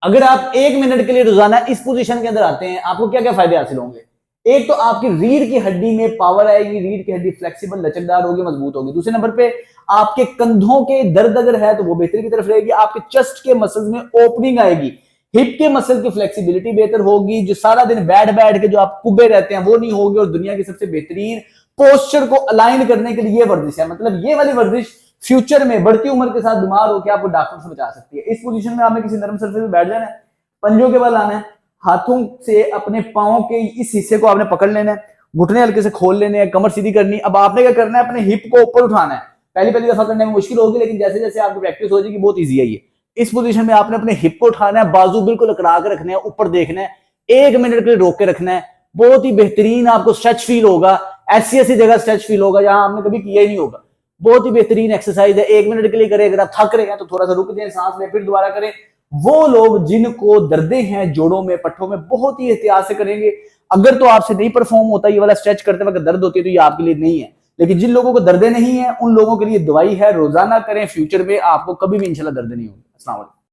अगर आप 1 मिनट के लिए रोजाना इस पोजीशन के अंदर आते हैं, आपको क्या क्या फायदे हासिल होंगे? एक तो आपकी रीढ़ की हड्डी में पावर आएगी, रीढ़ की हड्डी फ्लेक्सिबल लचकदार होगी, मजबूत होगी। दूसरे नंबर पे आपके कंधों के दर्द अगर है तो वो बेहतर की तरफ रहेगी, आपके चेस्ट के मसल्स में ओपनिंग आएगी, हिप के मसल की फ्लेक्सिबिलिटी बेहतर होगी, जो सारा दिन बैठ बैठ के जो आप कुबे रहते हैं वो नहीं होगी, और दुनिया की सबसे बेहतरीन पोस्चर को अलाइन करने के लिए ये वर्जिश है। मतलब ये वाली वर्जिश फ्यूचर में बढ़ती उम्र के साथ बीमार होकर आपको डॉक्टर से बचा सकती है। इस पोजीशन में आपने किसी नरम सरफेस पे बैठ जाना है, पंजों के बल आना है, हाथों से अपने पांव के इस हिस्से को आपने पकड़ लेना है, घुटने हल्के से खोल लेने हैं, कमर सीधी करनी। अब आपने क्या करना है, अपने हिप को ऊपर उठाना है। पहली पहली दफा करने में मुश्किल होगी, लेकिन जैसे जैसे आपकी प्रैक्टिस हो जाएगी बहुत ईजी है ये। इस पोजीशन में आपने अपने हिप को उठाना है, बाजू बिल्कुल अकड़ा के रखने हैं, ऊपर देखना है, 1 मिनट के लिए रोक के रखना है। बहुत ही बेहतरीन आपको स्ट्रेच फील होगा, ऐसी ऐसी जगह स्ट्रेच फील होगा जहां आपने कभी किया ही नहीं होगा। बहुत ही बेहतरीन एक्सरसाइज है, 1 मिनट के लिए करें। अगर आप थक रहे हैं तो थोड़ा सा रुक जाए, सांस लें, फिर दोबारा करें। वो लोग जिनको दर्दें हैं जोड़ों में, पट्टों में, बहुत ही एहतियात से करेंगे। अगर तो आपसे नहीं परफॉर्म होता ये वाला स्ट्रेच करते वक्त दर्द होती है तो ये आपके लिए नहीं है, लेकिन जिन लोगों को दर्दें नहीं है उन लोगों के लिए दवाई है, रोजाना करें, फ्यूचर में आपको कभी भी इंशाल्लाह दर्द नहीं होगी। अस्सलाम वालेकुम।